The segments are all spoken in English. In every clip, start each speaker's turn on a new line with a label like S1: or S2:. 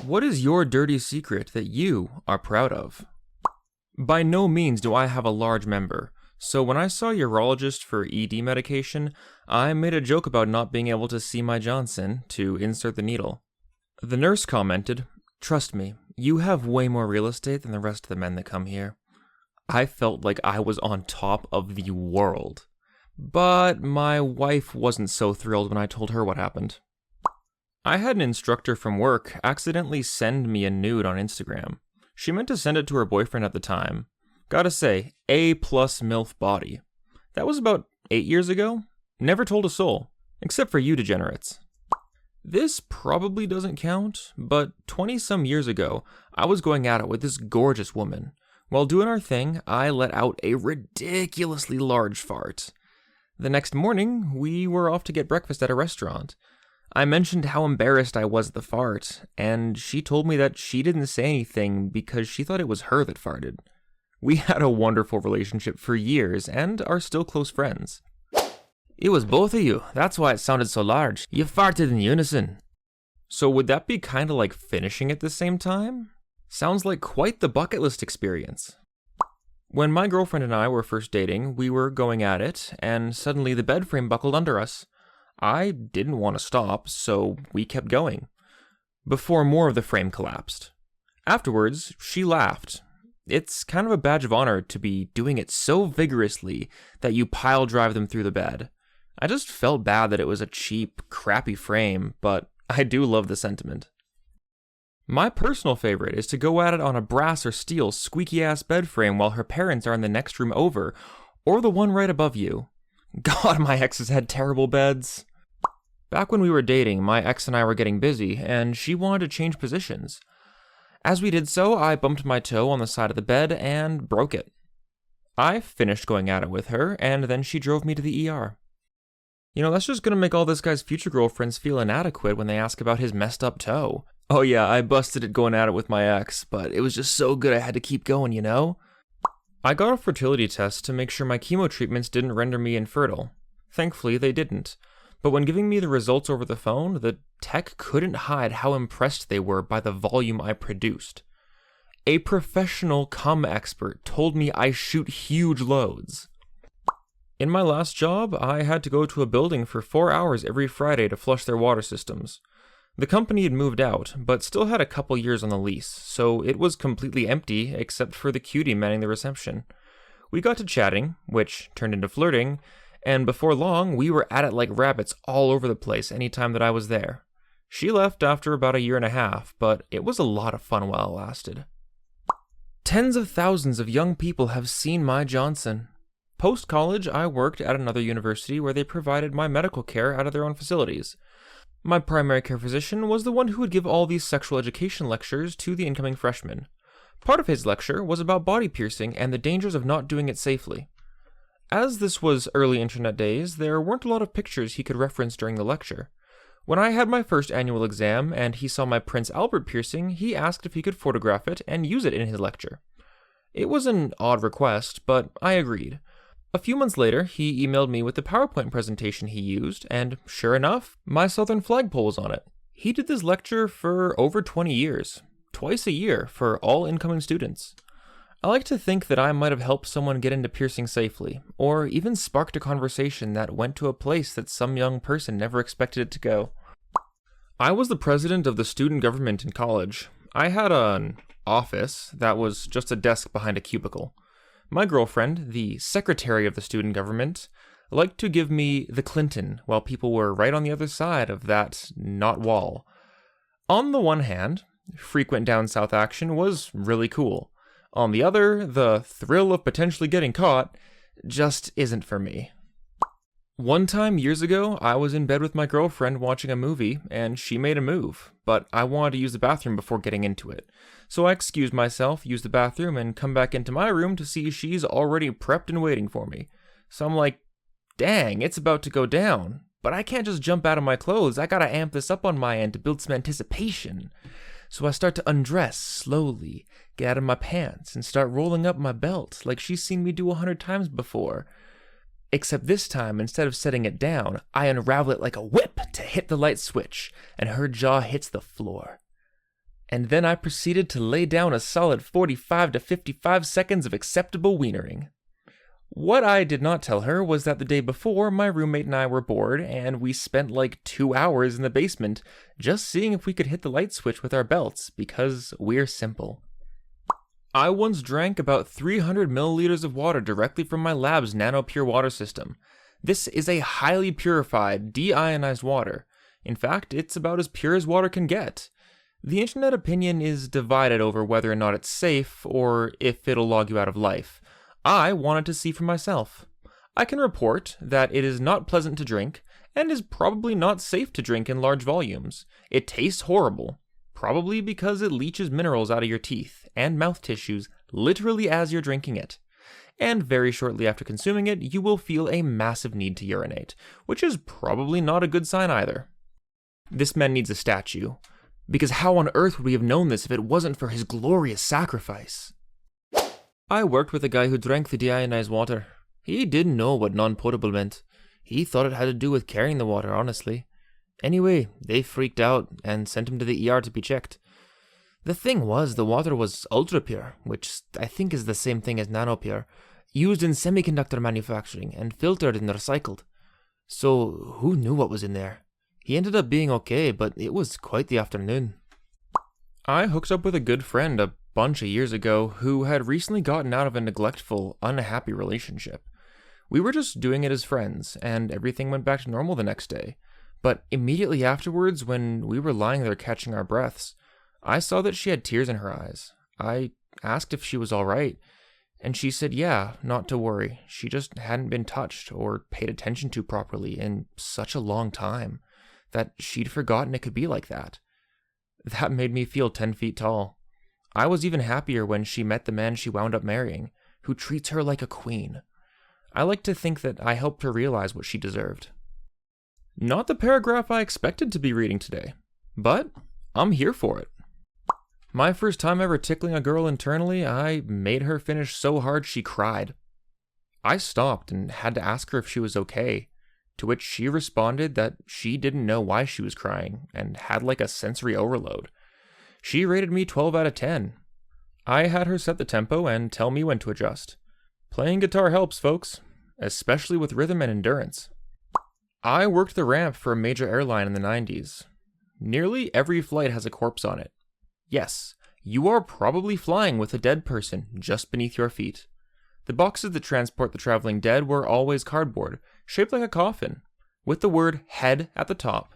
S1: What is your dirty secret that you are proud of? By no means do I have a large member, so when I saw a urologist for ED medication, I made a joke about not being able to see my Johnson to insert the needle. The nurse commented, "Trust me, you have way more real estate than the rest of the men that come here." I felt like I was on top of the world. But my wife wasn't so thrilled when I told her what happened. I had an instructor from work accidentally send me a nude on Instagram. She meant to send it to her boyfriend at the time. Gotta say, A+ MILF body. That was about 8 years ago. Never told a soul, except for you degenerates. This probably doesn't count, but 20-some years ago, I was going at it with this gorgeous woman. While doing our thing, I let out a ridiculously large fart. The next morning, we were off to get breakfast at a restaurant. I mentioned how embarrassed I was at the fart, and she told me that she didn't say anything because she thought it was her that farted. We had a wonderful relationship for years and are still close friends. It was both of you, that's why it sounded so large. You farted in unison. So would that be kinda like finishing at the same time? Sounds like quite the bucket list experience. When my girlfriend and I were first dating, we were going at it, and suddenly the bed frame buckled under us. I didn't want to stop, so we kept going, before more of the frame collapsed. Afterwards, she laughed. It's kind of a badge of honor to be doing it so vigorously that you pile drive them through the bed. I just felt bad that it was a cheap, crappy frame, but I do love the sentiment. My personal favorite is to go at it on a brass or steel squeaky-ass bed frame while her parents are in the next room over, or the one right above you. God, my exes had terrible beds. Back when we were dating, my ex and I were getting busy, and she wanted to change positions. As we did so, I bumped my toe on the side of the bed and broke it. I finished going at it with her, and then she drove me to the ER. You know, that's just gonna make all this guy's future girlfriends feel inadequate when they ask about his messed up toe. Oh yeah, I busted it going at it with my ex, but it was just so good I had to keep going, you know? I got a fertility test to make sure my chemo treatments didn't render me infertile. Thankfully, they didn't. But when giving me the results over the phone, the tech couldn't hide how impressed they were by the volume I produced. A professional cum expert told me I shoot huge loads. In my last job, I had to go to a building for 4 hours every Friday to flush their water systems. The company had moved out, but still had a couple years on the lease, so it was completely empty except for the cutie manning the reception. We got to chatting, which turned into flirting, and before long, we were at it like rabbits all over the place any time that I was there. She left after about a year and a half, but it was a lot of fun while it lasted. Tens of thousands of young people have seen my Johnson. Post-college, I worked at another university where they provided my medical care out of their own facilities. My primary care physician was the one who would give all these sexual education lectures to the incoming freshmen. Part of his lecture was about body piercing and the dangers of not doing it safely. As this was early internet days, there weren't a lot of pictures he could reference during the lecture. When I had my first annual exam and he saw my Prince Albert piercing, he asked if he could photograph it and use it in his lecture. It was an odd request, but I agreed. A few months later, he emailed me with the PowerPoint presentation he used, and sure enough, my Southern flagpole was on it. He did this lecture for over 20 years, twice a year for all incoming students. I like to think that I might have helped someone get into piercing safely, or even sparked a conversation that went to a place that some young person never expected it to go. I was the president of the student government in college. I had an office that was just a desk behind a cubicle. My girlfriend, the secretary of the student government, liked to give me the Clinton while people were right on the other side of that not wall. On the one hand, frequent down south action was really cool. On the other, the thrill of potentially getting caught just isn't for me. One time years ago, I was in bed with my girlfriend watching a movie, and she made a move, but I wanted to use the bathroom before getting into it. So I excused myself, used the bathroom, and come back into my room to see she's already prepped and waiting for me. So I'm like, dang, it's about to go down. But I can't just jump out of my clothes, I gotta amp this up on my end to build some anticipation. So I start to undress slowly, get out of my pants, and start rolling up my belt like she's seen me do 100 times before. Except this time, instead of setting it down, I unravel it like a whip to hit the light switch, and her jaw hits the floor. And then I proceeded to lay down a solid 45 to 55 seconds of acceptable wienering. What I did not tell her was that the day before, my roommate and I were bored, and we spent like 2 hours in the basement just seeing if we could hit the light switch with our belts, because we're simple. I once drank about 300 milliliters of water directly from my lab's nano-pure water system. This is a highly purified, deionized water. In fact, it's about as pure as water can get. The internet opinion is divided over whether or not it's safe, or if it'll log you out of life. I wanted to see for myself. I can report that it is not pleasant to drink, and is probably not safe to drink in large volumes. It tastes horrible, probably because it leaches minerals out of your teeth and mouth tissues literally as you're drinking it. And very shortly after consuming it, you will feel a massive need to urinate, which is probably not a good sign either. This man needs a statue, because how on earth would we have known this if it wasn't for his glorious sacrifice? I worked with a guy who drank the deionized water. He didn't know what non-potable meant. He thought it had to do with carrying the water, honestly. Anyway, they freaked out and sent him to the ER to be checked. The thing was, the water was ultra-pure, which I think is the same thing as nano-pure, used in semiconductor manufacturing and filtered and recycled. So, who knew what was in there? He ended up being okay, but it was quite the afternoon. I hooked up with a good friend a bunch of years ago who had recently gotten out of a neglectful, unhappy relationship. We were just doing it as friends, and everything went back to normal the next day. But immediately afterwards, when we were lying there catching our breaths, I saw that she had tears in her eyes. I asked if she was all right, and she said yeah, not to worry. She just hadn't been touched or paid attention to properly in such a long time that she'd forgotten it could be like that. That made me feel 10 feet tall. I was even happier when she met the man she wound up marrying, who treats her like a queen. I like to think that I helped her realize what she deserved. Not the paragraph I expected to be reading today, but I'm here for it. My first time ever tickling a girl internally, I made her finish so hard she cried. I stopped and had to ask her if she was okay, to which she responded that she didn't know why she was crying and had like a sensory overload. She rated me 12 out of 10. I had her set the tempo and tell me when to adjust. Playing guitar helps, folks, especially with rhythm and endurance. I worked the ramp for a major airline in the 90s. Nearly every flight has a corpse on it. Yes, you are probably flying with a dead person just beneath your feet. The boxes that transport the traveling dead were always cardboard, shaped like a coffin, with the word head at the top.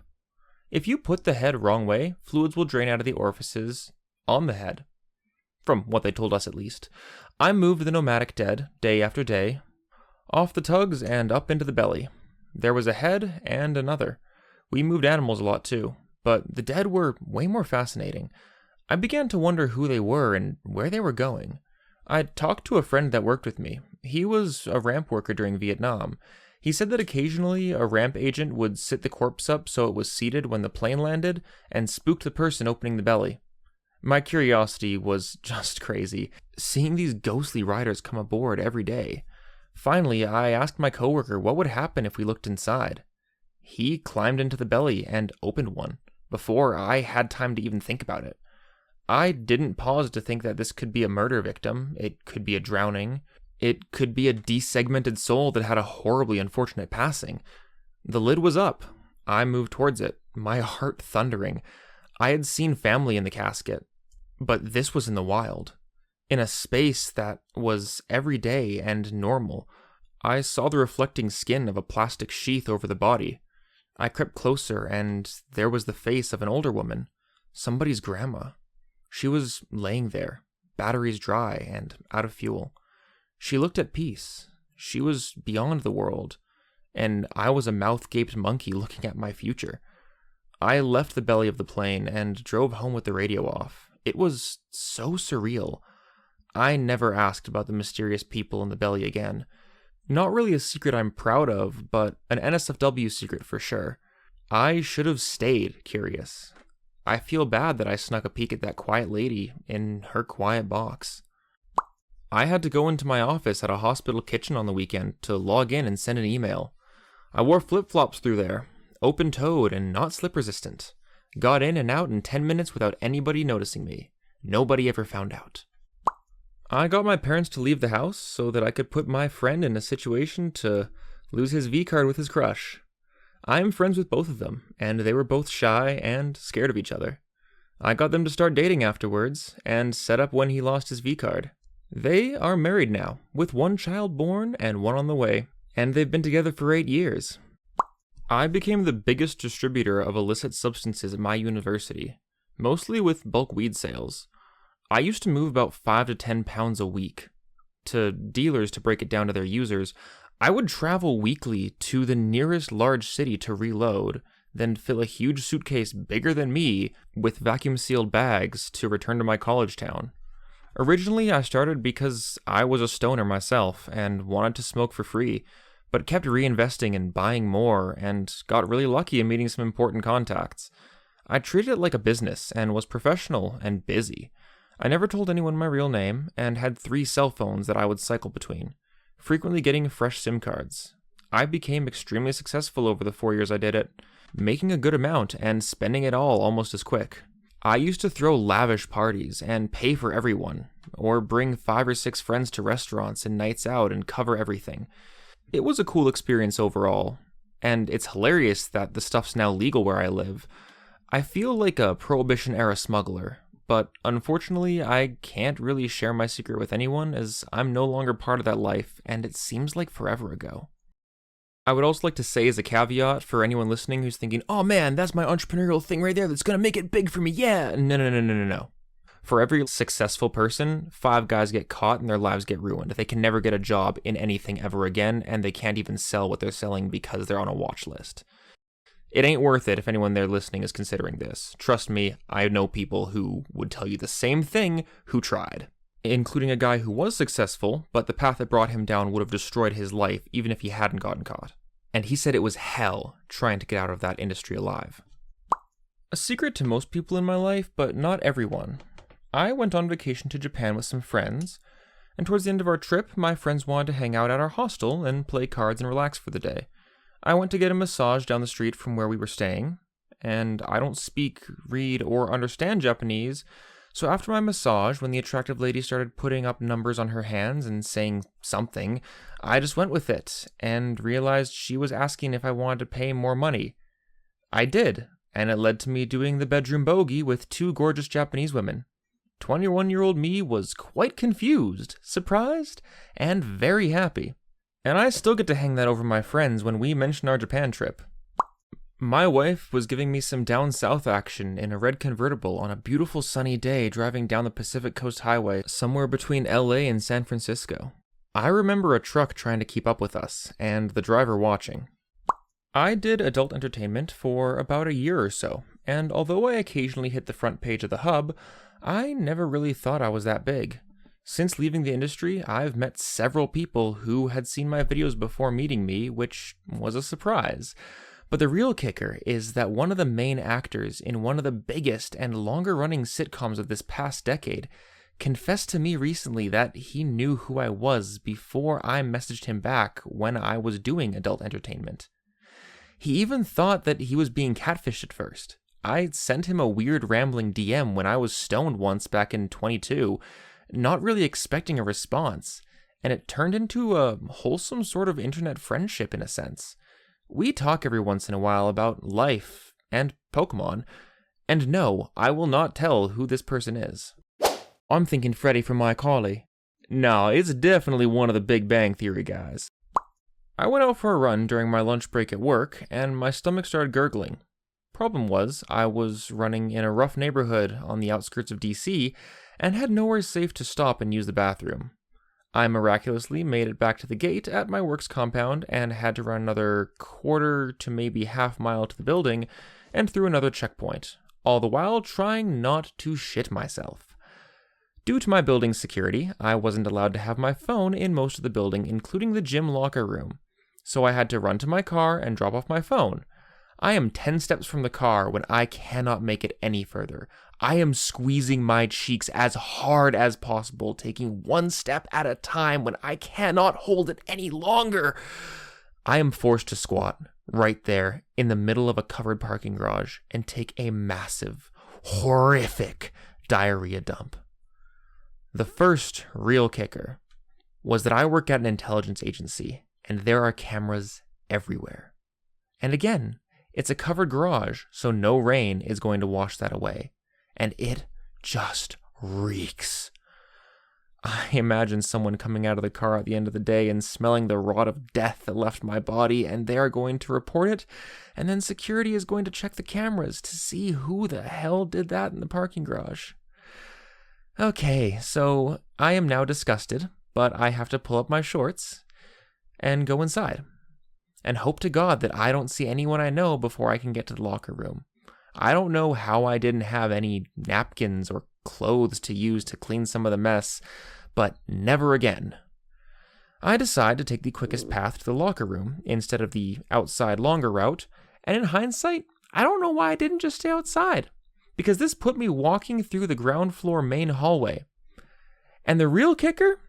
S1: If you put the head wrong way, fluids will drain out of the orifices on the head. From what they told us at least. I moved the nomadic dead, day after day, off the tugs and up into the belly. There was a head and another. We moved animals a lot too, but the dead were way more fascinating. I began to wonder who they were and where they were going. I'd talked to a friend that worked with me. He was a ramp worker during Vietnam. He said that occasionally a ramp agent would sit the corpse up so it was seated when the plane landed and spooked the person opening the belly. My curiosity was just crazy, seeing these ghostly riders come aboard every day. Finally, I asked my coworker what would happen if we looked inside. He climbed into the belly and opened one, before I had time to even think about it. I didn't pause to think that this could be a murder victim, it could be a drowning, it could be a desegmented soul that had a horribly unfortunate passing. The lid was up. I moved towards it, my heart thundering. I had seen family in the casket, but this was in the wild. In a space that was everyday and normal. I saw the reflecting skin of a plastic sheath over the body. I crept closer, and there was the face of an older woman, somebody's grandma. She was laying there, batteries dry and out of fuel. She looked at peace. She was beyond the world, and I was a mouth-gaped monkey looking at my future. I left the belly of the plane and drove home with the radio off. It was so surreal. I never asked about the mysterious people in the belly again. Not really a secret I'm proud of, but an NSFW secret for sure. I should have stayed curious. I feel bad that I snuck a peek at that quiet lady in her quiet box. I had to go into my office at a hospital kitchen on the weekend to log in and send an email. I wore flip-flops through there, open-toed and not slip-resistant. Got in and out in 10 minutes without anybody noticing me. Nobody ever found out. I got my parents to leave the house so that I could put my friend in a situation to lose his V-card with his crush. I am friends with both of them, and they were both shy and scared of each other. I got them to start dating afterwards, and set up when he lost his V-card. They are married now, with one child born and one on the way, and they've been together for 8 years. I became the biggest distributor of illicit substances at my university, mostly with bulk weed sales. I used to move about 5 to 10 pounds a week. To dealers to break it down to their users, I would travel weekly to the nearest large city to reload, then fill a huge suitcase bigger than me with vacuum-sealed bags to return to my college town. Originally, I started because I was a stoner myself and wanted to smoke for free, but kept reinvesting and buying more and got really lucky in meeting some important contacts. I treated it like a business and was professional and busy. I never told anyone my real name and had 3 cell phones that I would cycle between, frequently getting fresh SIM cards. I became extremely successful over the 4 years I did it, making a good amount and spending it all almost as quick. I used to throw lavish parties and pay for everyone, or bring 5 or 6 friends to restaurants and nights out and cover everything. It was a cool experience overall, and it's hilarious that the stuff's now legal where I live. I feel like a Prohibition-era smuggler, but unfortunately I can't really share my secret with anyone as I'm no longer part of that life, and it seems like forever ago. I would also like to say as a caveat for anyone listening who's thinking, oh man, that's my entrepreneurial thing right there that's gonna make it big for me, yeah! No. For every successful person, 5 guys get caught and their lives get ruined. They can never get a job in anything ever again, and they can't even sell what they're selling because they're on a watch list. It ain't worth it if anyone there listening is considering this. Trust me, I know people who would tell you the same thing who tried. Including a guy who was successful, but the path that brought him down would have destroyed his life even if he hadn't gotten caught. And he said it was hell trying to get out of that industry alive. A secret to most people in my life, but not everyone. I went on vacation to Japan with some friends, and towards the end of our trip, my friends wanted to hang out at our hostel and play cards and relax for the day. I went to get a massage down the street from where we were staying, and I don't speak, read, or understand Japanese, so after my massage, when the attractive lady started putting up numbers on her hands and saying something, I just went with it, and realized she was asking if I wanted to pay more money. I did, and it led to me doing the bedroom bogey with 2 gorgeous Japanese women. 21-year-old me was quite confused, surprised, and very happy. And I still get to hang that over my friends when we mention our Japan trip. My wife was giving me some down south action in a red convertible on a beautiful sunny day driving down the Pacific Coast Highway somewhere between LA and San Francisco. I remember a truck trying to keep up with us, and the driver watching. I did adult entertainment for about a year or so, and although I occasionally hit the front page of the Hub, I never really thought I was that big. Since leaving the industry, I've met several people who had seen my videos before meeting me, which was a surprise. But the real kicker is that one of the main actors in one of the biggest and longer-running sitcoms of this past decade confessed to me recently that he knew who I was before I messaged him back when I was doing adult entertainment. He even thought that he was being catfished at first. I sent him a weird rambling DM when I was stoned once back in 22, not really expecting a response, and it turned into a wholesome sort of internet friendship in a sense. We talk every once in a while about life and Pokemon, and no, I will not tell who this person is. I'm thinking Freddy from iCarly. No, it's definitely one of the Big Bang Theory guys. I went out for a run during my lunch break at work, and my stomach started gurgling. Problem was, I was running in a rough neighborhood on the outskirts of DC, and had nowhere safe to stop and use the bathroom. I miraculously made it back to the gate at my work's compound and had to run another quarter to maybe half mile to the building and through another checkpoint, all the while trying not to shit myself. Due to my building's security, I wasn't allowed to have my phone in most of the building, including the gym locker room, so I had to run to my car and drop off my phone. I am 10 steps from the car when I cannot make it any further. I am squeezing my cheeks as hard as possible, taking one step at a time when I cannot hold it any longer. I am forced to squat, right there in the middle of a covered parking garage and take a massive, horrific diarrhea dump. The first real kicker was that I work at an intelligence agency, and there are cameras everywhere. And again, it's a covered garage, so no rain is going to wash that away. And it just reeks. I imagine someone coming out of the car at the end of the day and smelling the rot of death that left my body, and they are going to report it, and then security is going to check the cameras to see who the hell did that in the parking garage. Okay, so I am now disgusted, but I have to pull up my shorts and go inside, and hope to God that I don't see anyone I know before I can get to the locker room. I don't know how I didn't have any napkins or clothes to use to clean some of the mess, but never again. I decide to take the quickest path to the locker room instead of the outside longer route, and in hindsight, I don't know why I didn't just stay outside, because this put me walking through the ground floor main hallway. And the real kicker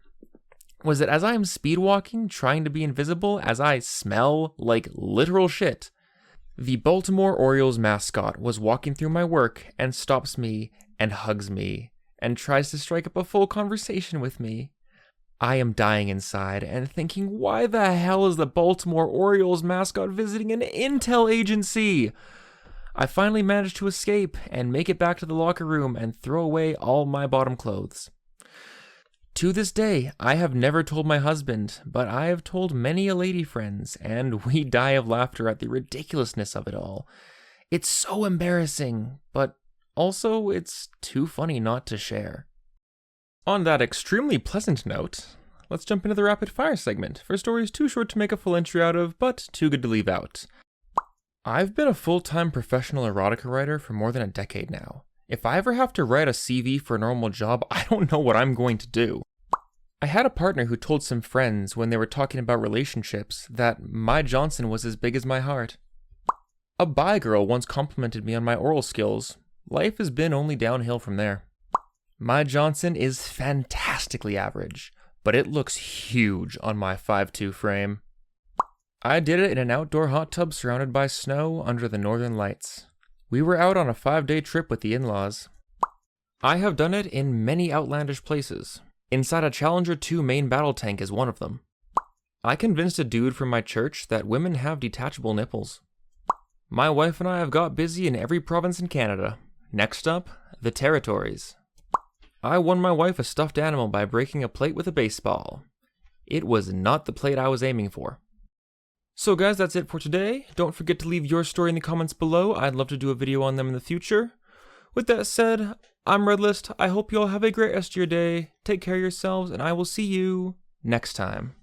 S1: was that as I am speed walking, trying to be invisible as I smell like literal shit, the Baltimore Orioles mascot was walking through my work and stops me and hugs me and tries to strike up a full conversation with me. I am dying inside and thinking, why the hell is the Baltimore Orioles mascot visiting an intel agency? I finally managed to escape and make it back to the locker room and throw away all my bottom clothes. To this day, I have never told my husband, but I have told many a lady friends, and we die of laughter at the ridiculousness of it all. It's so embarrassing, but also it's too funny not to share. On that extremely pleasant note, let's jump into the rapid fire segment for stories too short to make a full entry out of, but too good to leave out. I've been a full-time professional erotica writer for more than a decade now. If I ever have to write a CV for a normal job, I don't know what I'm going to do. I had a partner who told some friends when they were talking about relationships that my Johnson was as big as my heart. A bi girl once complimented me on my oral skills. Life has been only downhill from there. My Johnson is fantastically average, but it looks huge on my 5'2" frame. I did it in an outdoor hot tub surrounded by snow under the northern lights. We were out on a 5-day trip with the in-laws. I have done it in many outlandish places. Inside a Challenger 2 main battle tank is one of them. I convinced a dude from my church that women have detachable nipples. My wife and I have got busy in every province in Canada. Next up, the territories. I won my wife a stuffed animal by breaking a plate with a baseball. It was not the plate I was aiming for. So guys, that's it for today. Don't forget to leave your story in the comments below. I'd love to do a video on them in the future. With that said, I'm ReddList. I hope you all have a great rest of your day. Take care of yourselves, and I will see you next time.